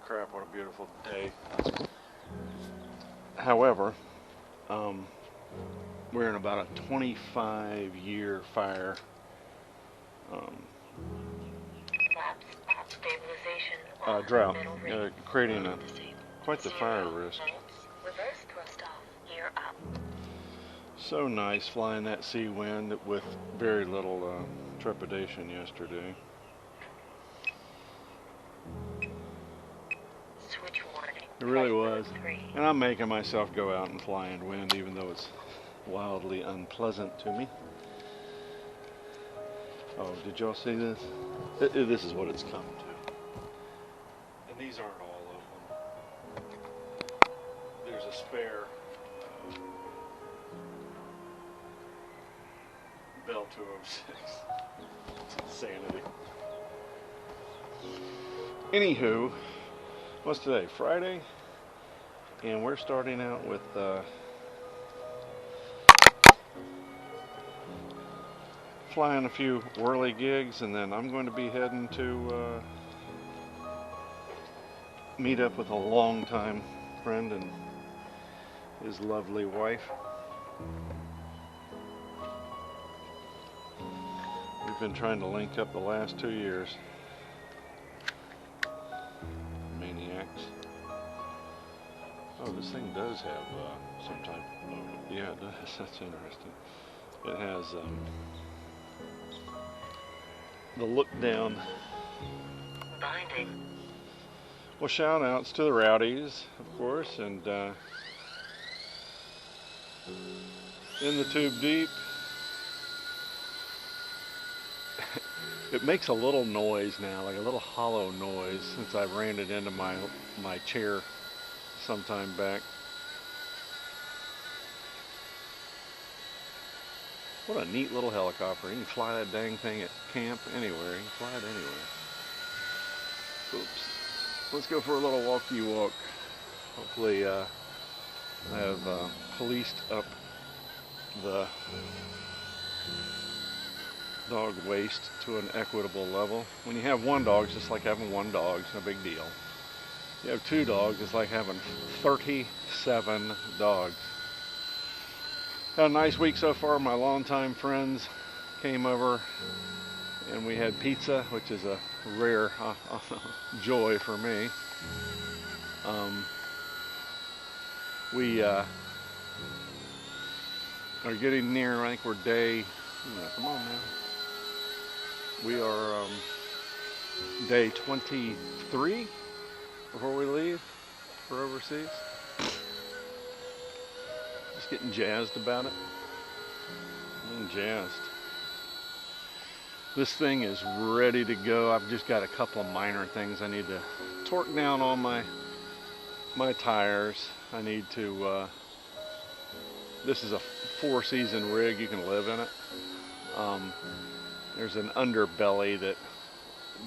crap, what a beautiful day. However, we're in about a 25-year fire. Drought, creating quite the fire risk. So nice flying that sea wind with very little trepidation yesterday. It really was. And I'm making myself go out and fly in wind, even though it's wildly unpleasant to me. Oh, did y'all see this? This is what it's come to. And these aren't all of them. There's a spare Bell 206. It's insanity. Anywho, what's today? Friday? And we're starting out with flying a few whirly gigs, and then I'm going to be heading to meet up with a longtime friend and his lovely wife. We've been trying to link up the last 2 years. Maniacs. Oh, this thing does have some type of, yeah, it does. That's interesting. It has the look down binding. Well, shout outs to the Rowdies, of course, and in the tube deep. It makes a little noise now, like a little hollow noise, since I ran it into my chair sometime back. What a neat little helicopter. You can fly that dang thing at camp, anywhere. You can fly it anywhere. Oops. Let's go for a little walkie walk. Hopefully I have policed up the dog waste to an equitable level. When you have one dog, it's just like having one dog. It's no big deal. You have two dogs, it's like having 37 dogs. Had a nice week so far. My longtime friends came over and we had pizza, which is a rare joy for me. We are getting near, I think we're day, come on now. We are day 23 before we leave for overseas. Just getting jazzed about it. I'm jazzed. This thing is ready to go. I've just got a couple of minor things I need to torque down on my tires. I need to, this is a 4-season rig, you can live in it. There's an underbelly that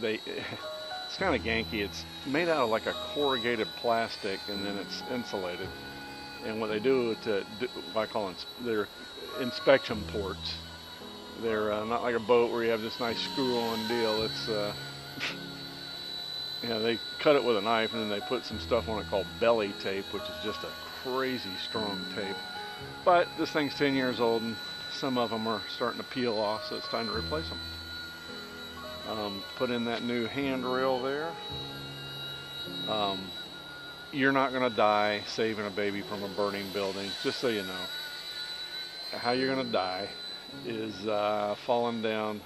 it's kind of ganky. It's made out of like a corrugated plastic, and then it's insulated. And what they do to, I call them, they're inspection ports. They're not like a boat where you have this nice screw-on deal. It's, they cut it with a knife, and then they put some stuff on it called belly tape, which is just a crazy strong tape. But this thing's 10 years old, and some of them are starting to peel off, so it's time to replace them. Put in that new handrail there. You're not going to die saving a baby from a burning building, just so you know. How you're going to die is falling down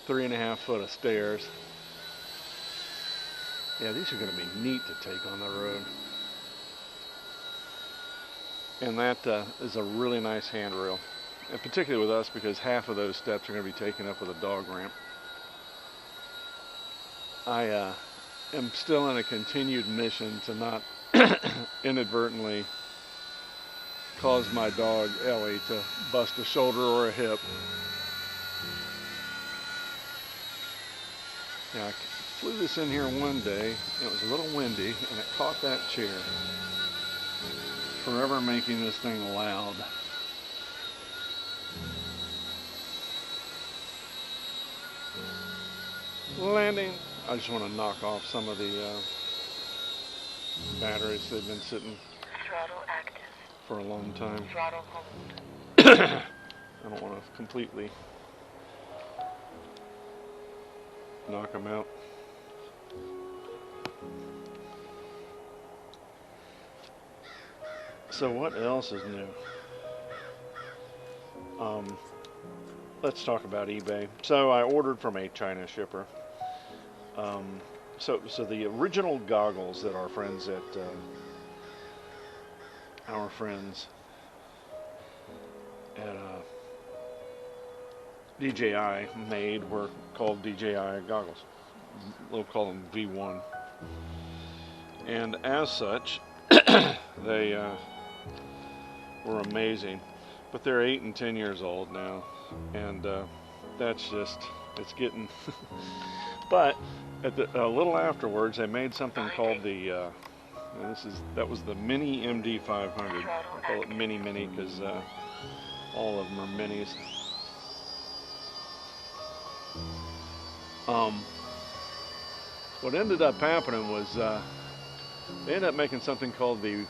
3.5 foot of stairs. Yeah, these are going to be neat to take on the road. And that is a really nice handrail, and particularly with us, because half of those steps are going to be taken up with a dog ramp. I am still in a continued mission to not inadvertently cause my dog Ellie to bust a shoulder or a hip. Now, I flew this in here one day, and it was a little windy, and it caught that chair. Forever making this thing loud. Landing. I just want to knock off some of the batteries. They've been sitting for a long time. I don't want to completely knock them out. So what else is new? Let's talk about eBay. So I ordered from a China shipper. So the original goggles that our friends at DJI made were called DJI goggles. We'll call them V1. And as such, they were amazing. But they're 8 and 10 years old now, and that's just, it's getting. But a little afterwards, they made something called the. That was the Mini MD500. I call it Mini because all of them are minis. What ended up happening was they ended up making something called the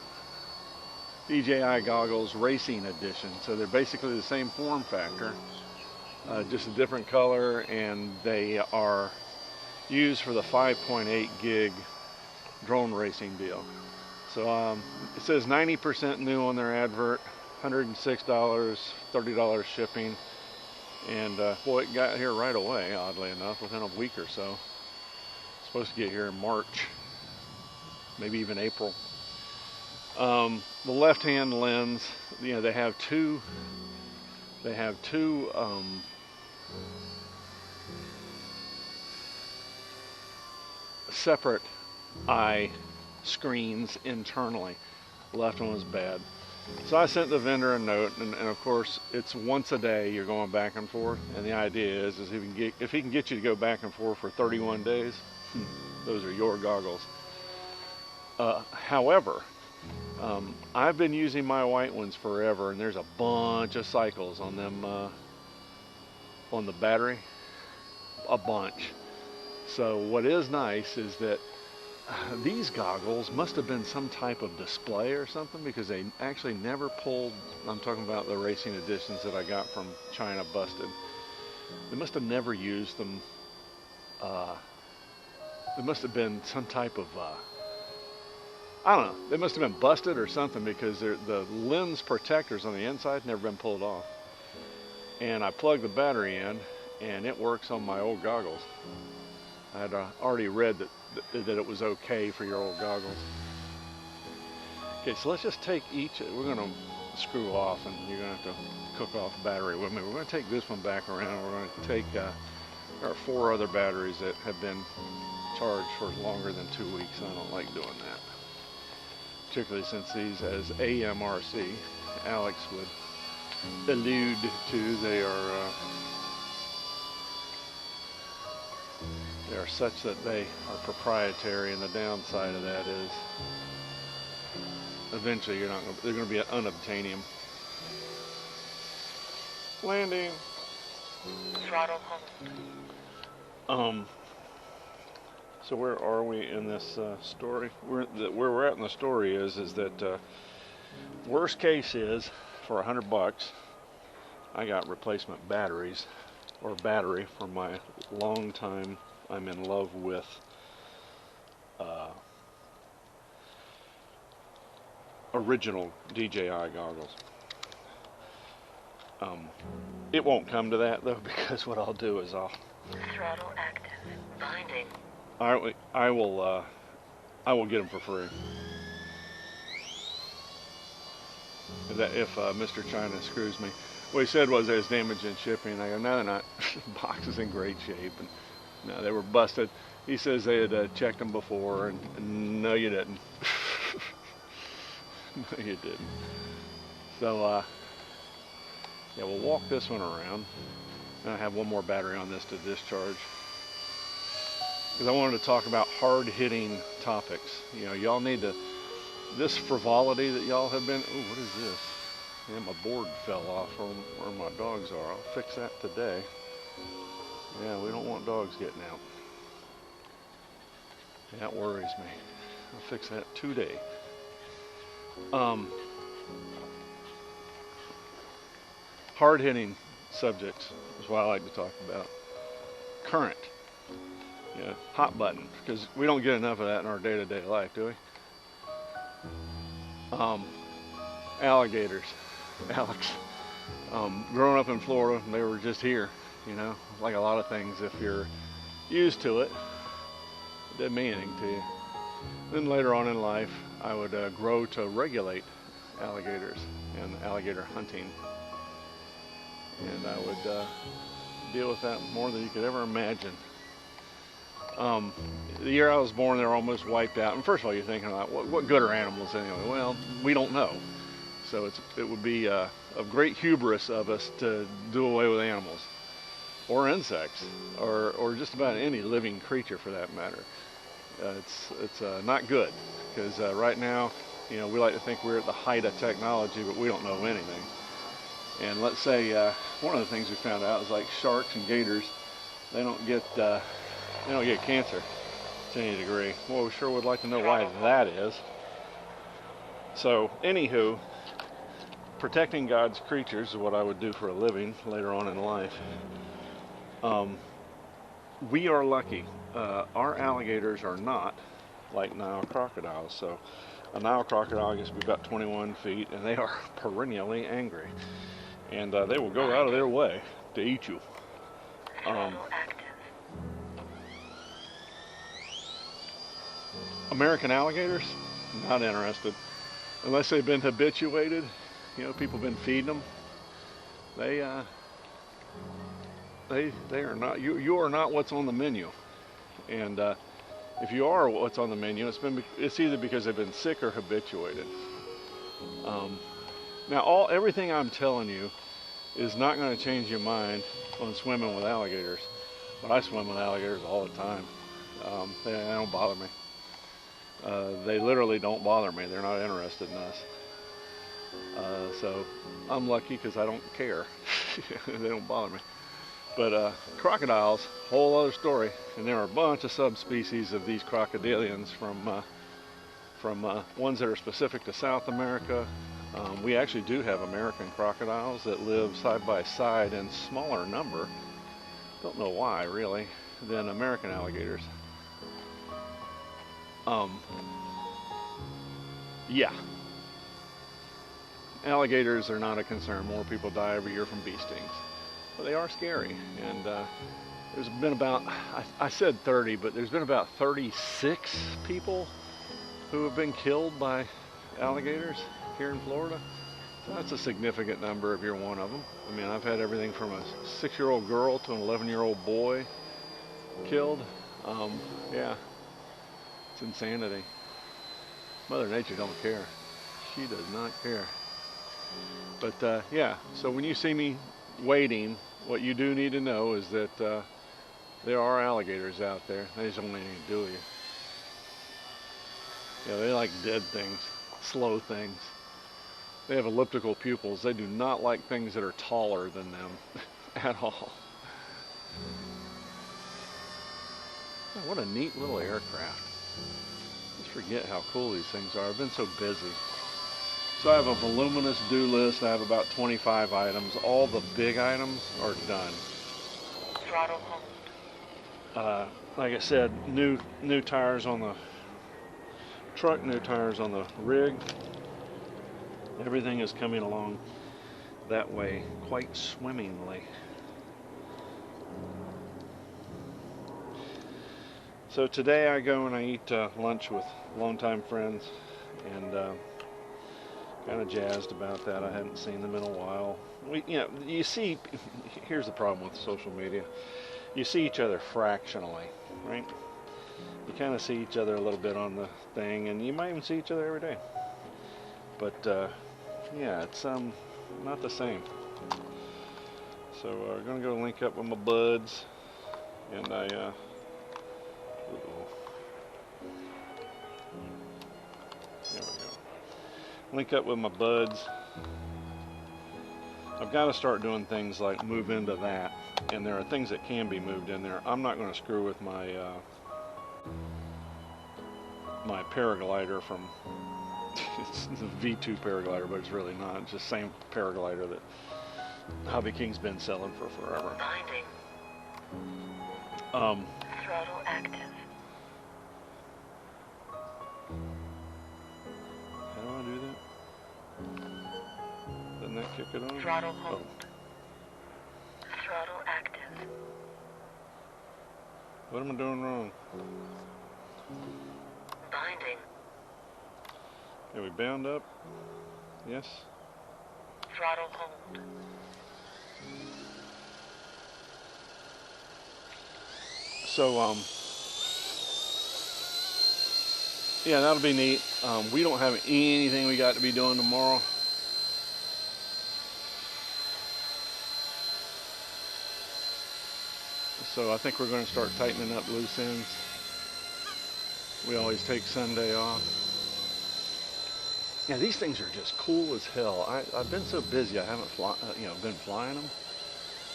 DJI Goggles Racing Edition. So they're basically the same form factor, just a different color, and they are used for the 5.8 gig drone racing deal. So it says 90% new on their advert, $106, $30 shipping, and boy, it got here right away, oddly enough, within a week or so. It's supposed to get here in March, maybe even April. The left-hand lens, they have two separate eye screens internally. The left one was bad. So I sent the vendor a note, and of course it's once a day you're going back and forth, and the idea is if he can get you to go back and forth for 31 days, those are your goggles. However, I've been using my white ones forever, and there's a bunch of cycles on them, on the battery, a bunch. So what is nice is that these goggles must have been some type of display or something, because they actually never pulled. I'm talking about the racing editions that I got from China busted. They must have never used them. There must have been some type of I don't know, they must have been busted or something, because the lens protectors on the inside never been pulled off. And I plugged the battery in, and it works on my old goggles. I had already read that it was okay for your old goggles. Okay, so let's just take each. We're going to screw off, and you're going to have to cook off the battery with me. We're going to take this one back around. We're going to take, there are 4 other batteries that have been charged for longer than 2 weeks, and I don't like doing that. Particularly since these, as AMRC, Alex would allude to, they are such that they are proprietary, and the downside of that is eventually they're going to be unobtainium. Landing. Throttle home. So where are we in this story? Where we're at in the story is that worst case is for $100, I got replacement batteries, or battery for my long time. I'm in love with original DJI goggles. It won't come to that though, because what I'll do is throttle active, binding. I will get them for free. If Mr. China screws me. What he said was there's damage in shipping. I go, no, they're not. Box is in great shape, and no, they were busted. He says they had checked them before, and no, you didn't. No, you didn't. So yeah, we'll walk this one around. And I have one more battery on this to discharge, because I wanted to talk about hard-hitting topics. Y'all need to, this frivolity that y'all have been, ooh, what is this? Yeah, my board fell off from where my dogs are. I'll fix that today. Yeah, we don't want dogs getting out. That worries me. I'll fix that today. Hard-hitting subjects is what I like to talk about. Current, hot button, because we don't get enough of that in our day-to-day life, do we? Alligators, Alex. Growing up in Florida, they were just here, like a lot of things. If you're used to it, it doesn't mean anything to you. Then later on in life, I would grow to regulate alligators and alligator hunting. And I would deal with that more than you could ever imagine. The year I was born, they were almost wiped out. And first of all, you're thinking about what good are animals anyway? Well, we don't know. So it would be of great hubris of us to do away with animals, or insects, or just about any living creature for that matter. It's not good, because right now, we like to think we're at the height of technology, but we don't know anything. And let's say one of the things we found out is like sharks and gators, they don't get cancer to any degree. Well, we sure would like to know why that is. So, anywho, protecting God's creatures is what I would do for a living later on in life. We are lucky. Our alligators are not like Nile crocodiles. So, a Nile crocodile gets to be about 21 feet, and they are perennially angry. And they will go out of their way to eat you. American alligators, not interested. Unless they've been habituated, people have been feeding them. They are not. You are not what's on the menu. And if you are what's on the menu, it's either because they've been sick or habituated. Now, everything I'm telling you is not going to change your mind on swimming with alligators. But I swim with alligators all the time. They don't bother me. They literally don't bother me. They're not interested in us. So I'm lucky because I don't care. They don't bother me. But crocodiles, whole other story. And there are a bunch of subspecies of these crocodilians from ones that are specific to South America. We actually do have American crocodiles that live side by side in smaller number. Don't know why, really, than American alligators. Yeah. Alligators are not a concern. More people die every year from bee stings. But they are scary. And there's been about, I said 30, but there's been about 36 people who have been killed by alligators here in Florida. So that's a significant number if you're one of them. I mean, I've had everything from a 6-year-old girl to an 11-year-old boy killed. Yeah, it's insanity. Mother Nature don't care. She does not care. But yeah, so when you see me wading, what you do need to know is that there are alligators out there. They just don't need anything to do with you. Yeah, they like dead things, slow things. They have elliptical pupils. They do not like things that are taller than them at all. Oh, what a neat little aircraft. Just forget how cool these things are. I've been so busy. So I have a voluminous do list. I have about 25 items. All the big items are done. Throttle hold. Like I said, new tires on the truck, new tires on the rig. Everything is coming along that way quite swimmingly. So today I go and I eat lunch with longtime friends, and kind of jazzed about that. I hadn't seen them in a while. You see, here's the problem with social media. You see each other fractionally, right? You kind of see each other a little bit on the thing, and you might even see each other every day. But yeah, it's not the same. So we're gonna go link up with my buds, and I there we go. Link up with my buds. I've got to start doing things like move into that, and there are things that can be moved in there. I'm not going to screw with my my paraglider from, it's the V2 paraglider, but it's really not. It's the same paraglider that Hobby King's been selling for forever. Binding. Throttle active. How do I do that? Doesn't that kick it on? Throttle hold. Throttle active. What am I doing wrong? Binding. Are we bound up? Yes? Throttle hold. So, yeah, that'll be neat. We don't have anything we got to be doing tomorrow. So I think we're going to start tightening up loose ends. We always take Sunday off. Yeah, these things are just cool as hell. I've been so busy, I haven't been flying them.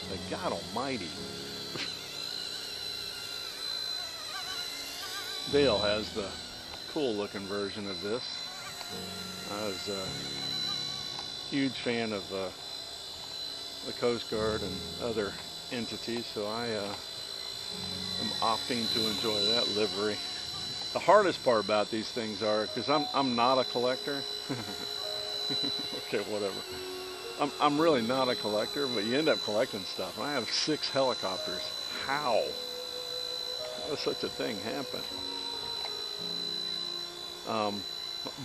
But God Almighty. Dale has the cool looking version of this. I was a huge fan of the Coast Guard and other entities, so I am opting to enjoy that livery. The hardest part about these things are, because I'm not a collector. Okay, whatever. I'm really not a collector, but you end up collecting stuff. And I have 6 helicopters. How does such a thing happen?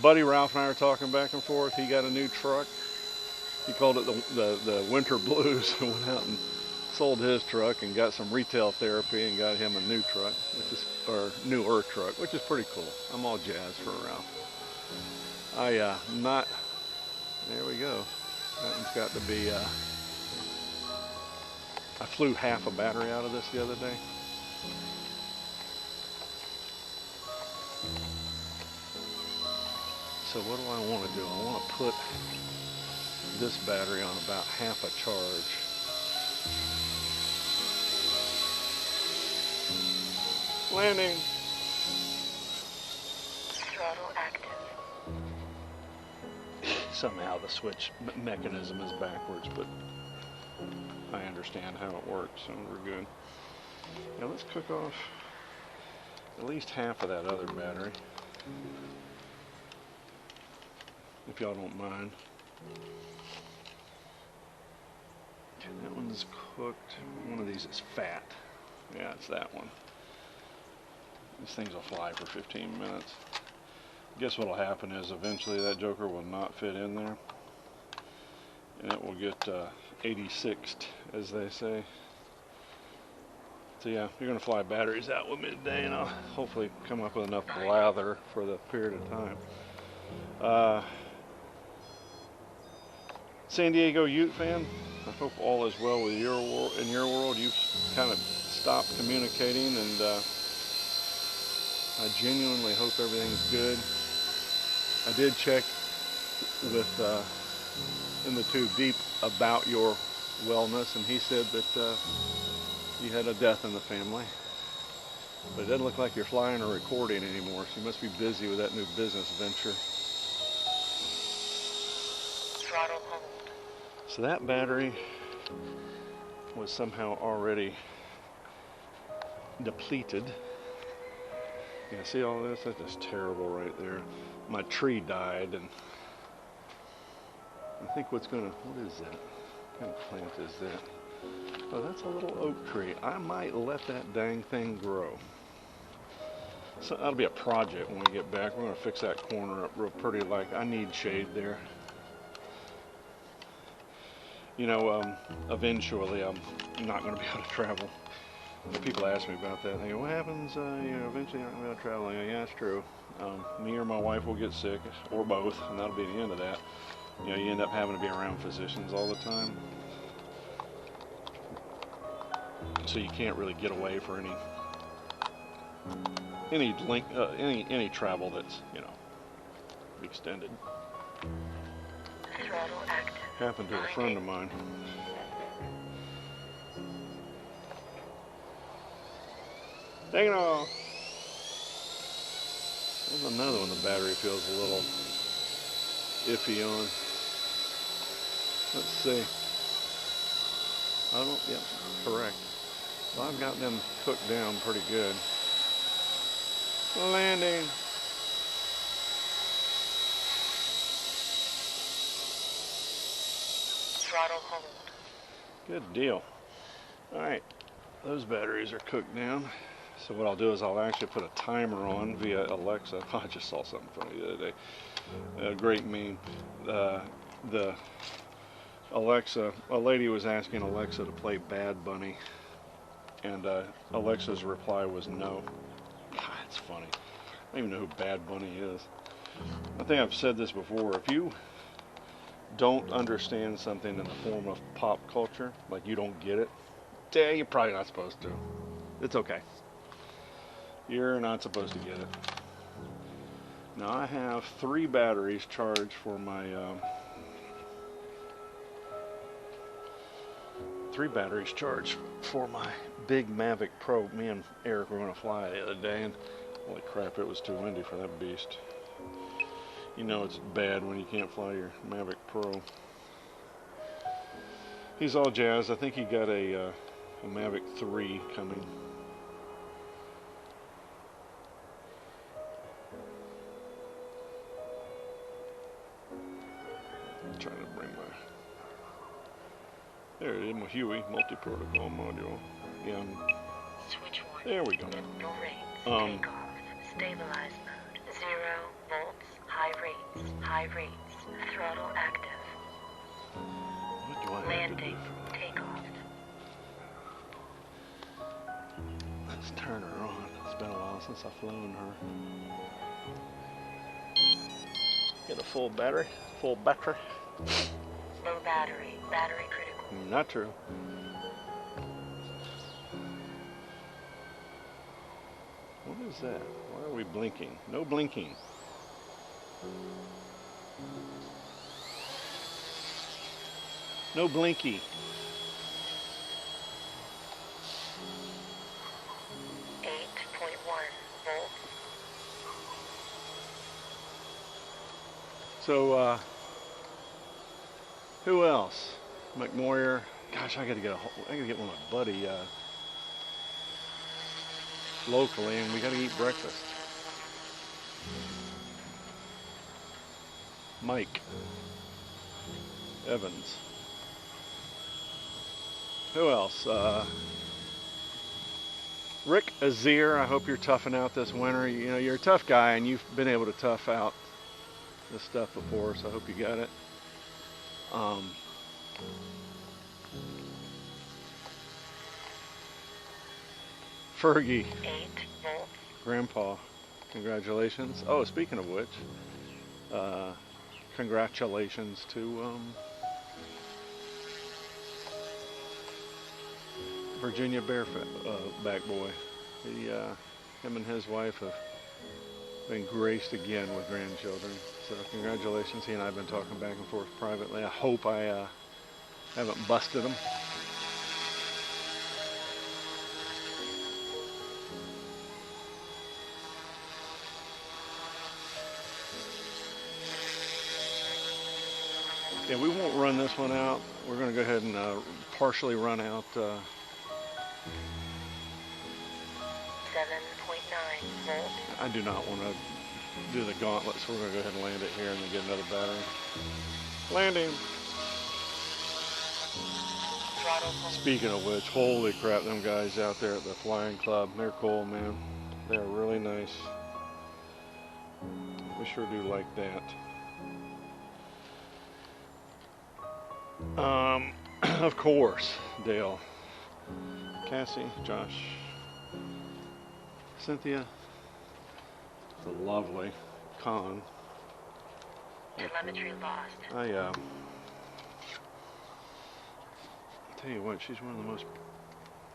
Buddy Ralph and I were talking back and forth. He got a new truck. He called it the Winter Blues, and went out and sold his truck and got some retail therapy and got him a new truck, or newer truck, which is pretty cool. I'm all jazzed for Ralph. There we go. That one's got to be, I flew half a battery out of this the other day. So what do I want to do? I want to put this battery on about half a charge. Landing. Throttle active. Somehow the switch mechanism is backwards, but I understand how it works, so we're good. Now let's cook off at least half of that other battery, if y'all don't mind. Okay, that one's cooked. One of these is fat. Yeah, it's that one. These things will fly for 15 minutes. Guess what'll happen is eventually that joker will not fit in there, and it will get 86'd, as they say. So yeah, you're gonna fly batteries out with me today, and I'll hopefully come up with enough blather for the period of time. San Diego Ute fan, I hope all is well with in your world. You've kind of stopped communicating, and I genuinely hope everything's good. I did check with in the tube deep about your wellness, and he said that you had a death in the family. But it doesn't look like you're flying or recording anymore, so you must be busy with that new business venture. Throttle hold. So that battery was somehow already depleted. Yeah, see all this? That's just terrible right there. My tree died, and I think what is that? What kind of plant is that? Oh, that's a little oak tree. I might let that dang thing grow. So that'll be a project when we get back. We're going to fix that corner up real pretty. Like, I need shade there. You know, eventually I'm not going to be able to travel. People ask me about that. They go, what happens, eventually you're not going to be able to travel? I go, yeah, it's true. Me or my wife will get sick, or both, and that'll be the end of that. You know, you end up having to be around physicians all the time. So you can't really get away for any travel that's, you know, extended. Throttle active. Happened to a friend of mine. Dang it all. There's another one the battery feels a little iffy on. Let's see. I don't, yep, correct. So I've got them cooked down pretty good. Landing. Throttle hold. Good deal. Alright, those batteries are cooked down. So what I'll do is I'll actually put a timer on via Alexa. I just saw something funny the other day. A great meme. The Alexa, a lady was asking Alexa to play Bad Bunny, and Alexa's reply was no. God, it's funny. I don't even know who Bad Bunny is. I think I've said this before. If you don't understand something in the form of pop culture, like you don't get it, you're probably not supposed to. It's okay. You're not supposed to get it. Now I have 3 batteries charged for my 3 batteries charged for my big Mavic Pro. Me and Eric were going to fly the other day, and holy crap, it was too windy for that beast. You know it's bad when you can't fly your Mavic Pro. He's all jazzed. I think he got a Mavic 3 coming. I'm trying to bring my... There it is, my Huey multi-protocol module. Yeah, Switch 1. there we go. No rates. Take off. Stabilize mode. 0 volts. High rates. High rates. Throttle active. What do I have Landing. to do Takeoff. Let's turn her on. It's been a while since I've flown her. Get a full battery. Full battery. Low battery. Battery critical. Not true. What is that? Why are we blinking? No blinking. No blinky. 8.1 volts. So, who else? McMoyer. Gosh, I gotta get one of my buddy locally, and we gotta eat breakfast. Mike Evans. Who else? Rick Azir. I hope you're toughing out this winter. You know, you're a tough guy, and you've been able to tough out this stuff before, so I hope you got it. Fergie. 8 volts. Grandpa, congratulations. Oh, speaking of which, congratulations to Virginia back boy. Him and his wife have been graced again with grandchildren. So congratulations. He and I have been talking back and forth privately. I hope I haven't busted him. Yeah, we won't run this one out. We're going to go ahead and partially run out 7.9 volts. I do not want to do the gauntlet, so we're going to go ahead and land it here and then get another battery. Landing. Throttle hold. Speaking of which, holy crap, them guys out there at the flying club, they're cool, man. They're really nice. We sure do like that. Of course, Dale, Cassie, Josh, Cynthia, the lovely Con. Telemetry lost. I tell you what, she's one of the most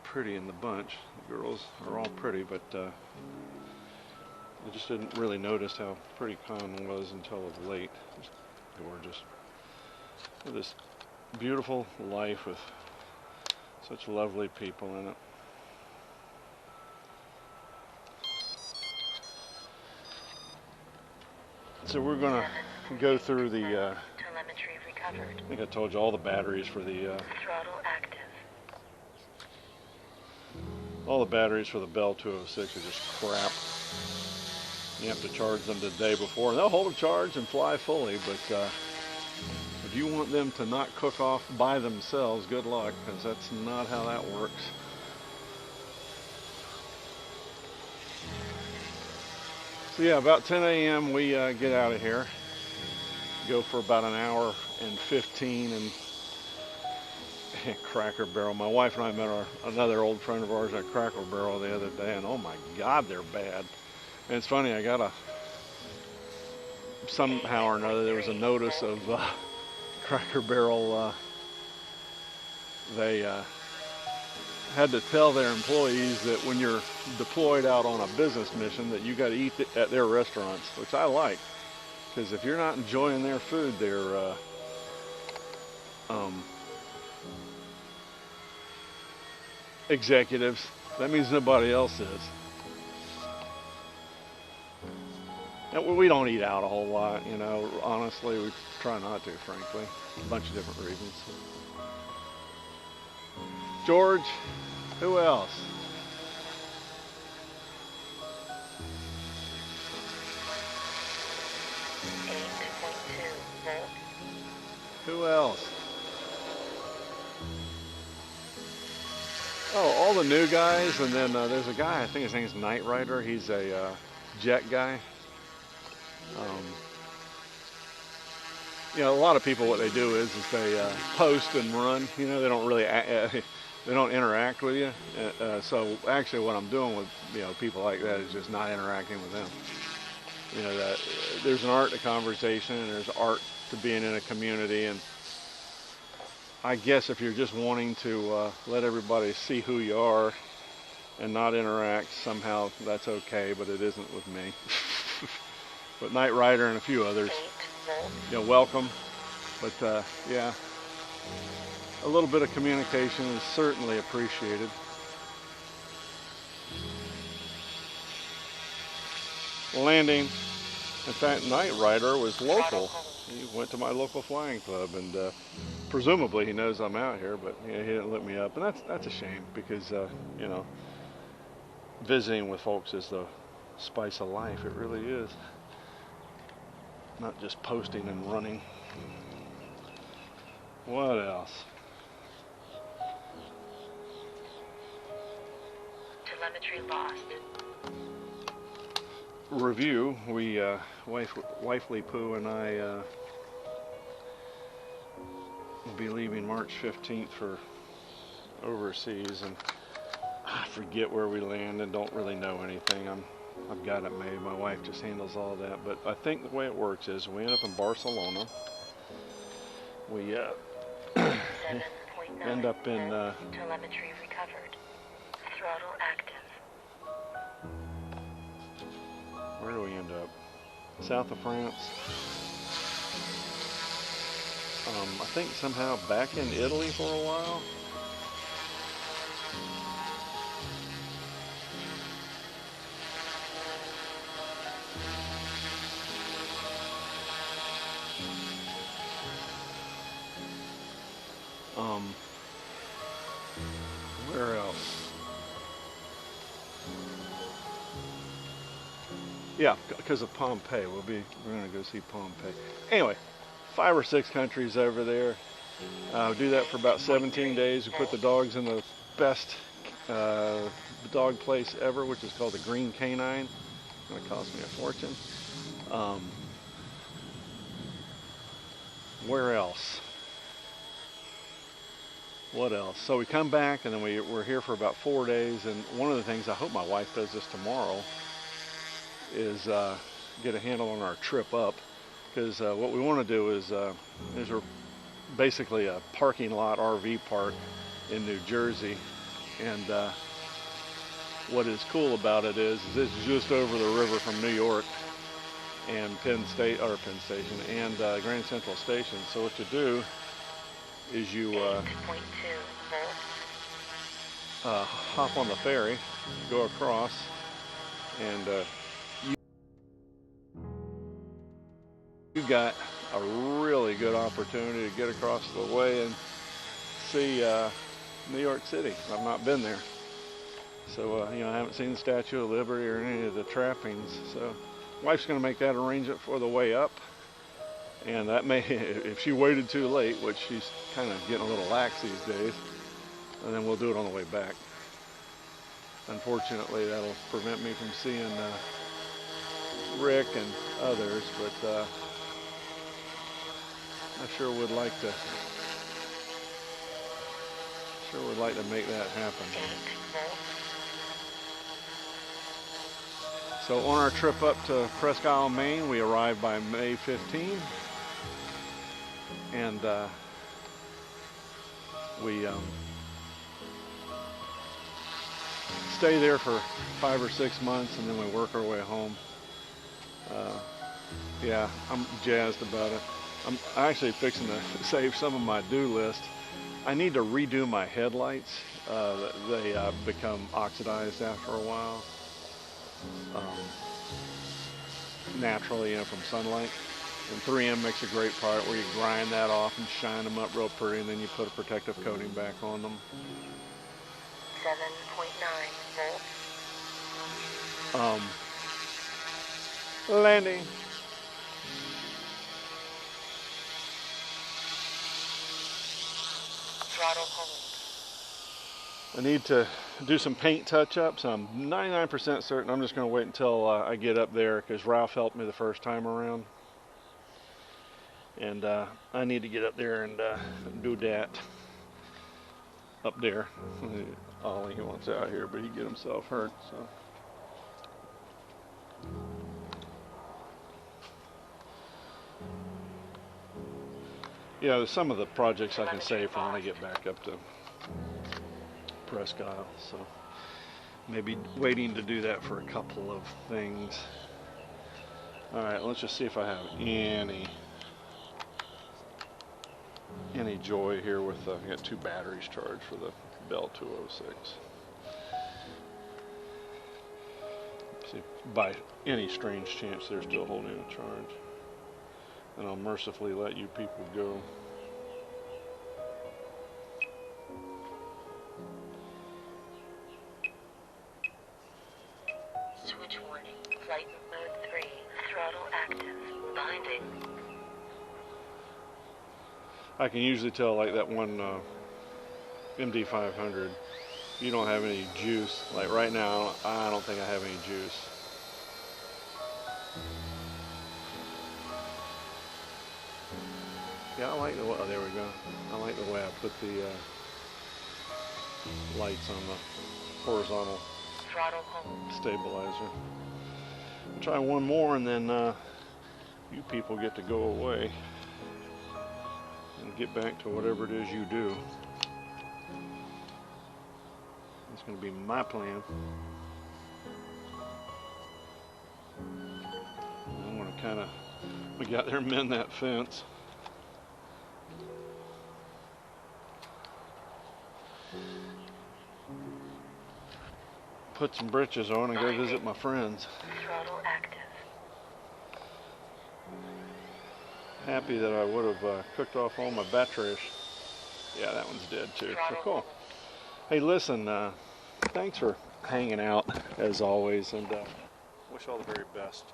pretty in the bunch. The girls are all pretty, but I just didn't really notice how pretty Con was until of late. Just gorgeous. With this beautiful life with such lovely people in it. So we're gonna go through the, telemetry recovered. I think I told you all the batteries for the, Throttle active. all the batteries for the Bell 206 are just crap. You have to charge them the day before. They'll hold a charge and fly fully, but if you want them to not cook off by themselves, good luck, because that's not how that works. So yeah, about 10 a.m. we get out of here. Go for about an hour and 15 and Cracker Barrel. My wife and I met another old friend of ours at Cracker Barrel the other day, and oh my God, they're bad. And it's funny, I got somehow or another, there was a notice of Cracker Barrel. They had to tell their employees that when you're deployed out on a business mission that you got to eat at their restaurants, which I like, because if you're not enjoying their food, they're executives, that means nobody else is. And we don't eat out a whole lot, you know, honestly, we try not to, frankly, a bunch of different reasons. George, who else? Who else? Oh, all the new guys, and then there's a guy, I think his name's Knight Rider. He's a jet guy. You know, a lot of people, what they do is they post and run. You know, they don't really they don't interact with you. So actually, what I'm doing with people like that is just not interacting with them. You know, that there's an art to conversation, and there's art to being in a community. And I guess if you're just wanting to let everybody see who you are and not interact, somehow that's okay, but it isn't with me. But Knight Rider and a few others, welcome. But yeah, a little bit of communication is certainly appreciated. Landing. In fact, Knight Rider was local. He went to my local flying club, and presumably he knows I'm out here, but he didn't look me up, and that's a shame, because visiting with folks is the spice of life. It really is. Not just posting and running. What else? Telemetry lost. Review. We, Wifely Pooh and I will be leaving March 15th for overseas, and I forget where we land and don't really know anything. I've got it made. My wife just handles all that. But I think the way it works is we end up in Barcelona. We end up in telemetry recovered. Throttle active. Where do we end up? South of France. I think somehow back in Italy for a while. Where else? Yeah, because of Pompeii. We're going to go see Pompeii. Anyway, 5 or 6 countries over there. We do that for about 17 days. We put the dogs in the best dog place ever, which is called the Green Canine. It's going to cost me a fortune. Where else? What else? So we come back, and then we're here for about 4 days. And one of the things, I hope my wife does this tomorrow, is get a handle on our trip up, because what we want to do is there's basically a parking lot RV park in New Jersey, and what is cool about it is it's just over the river from New York and Penn Station and Grand Central Station. So what you do is you hop on the ferry, go across, and got a really good opportunity to get across the way and see New York City. I've not been there. So, you know, I haven't seen the Statue of Liberty or any of the trappings. So, wife's going to make that arrangement for the way up. And that may, if she waited too late, which she's kind of getting a little lax these days, and then we'll do it on the way back. Unfortunately, that'll prevent me from seeing Rick and others, but I sure would like to make that happen. So on our trip up to Presque Isle, Maine, we arrived by May 15, and we stay there for 5 or 6 months, and then we work our way home. Yeah, I'm jazzed about it. I'm actually fixing to save some of my do list. I need to redo my headlights. They become oxidized after a while, naturally, you know, from sunlight. And 3M makes a great product where you grind that off and shine them up real pretty, and then you put a protective coating back on them. 7.9 volts. Landing. Throttle hold. I need to do some paint touch-ups. I'm 99% certain I'm just going to wait until I get up there, because Ralph helped me the first time around. And I need to get up there and do that up there. Ollie, he wants out here, but he'd get himself hurt. So. Yeah, some of the projects I can save for when I get back up to Presque Isle. So maybe waiting to do that for a couple of things. All right, let's just see if I have any joy here with I got 2 batteries charged for the Bell 206. See, by any strange chance they're still holding a charge, and I'll mercifully let you people go. Switch warning. Flight mode 3. Throttle active. Binding. I can usually tell, like that one MD500, you don't have any juice. Like right now, I don't think I have any juice. Yeah, I like the way, oh, there we go. I like the way I put the lights on the horizontal Throttle hold. stabilizer. I'll try one more, and then you people get to go away and get back to whatever it is you do. It's going to be my plan. I'm going to kind of, we got there and mend that fence. Put some britches on and go visit my friends. Throttle active. Happy that I would have cooked off all my batteries. Yeah, that one's dead too. So cool. Hey, listen, thanks for hanging out as always, and wish all the very best.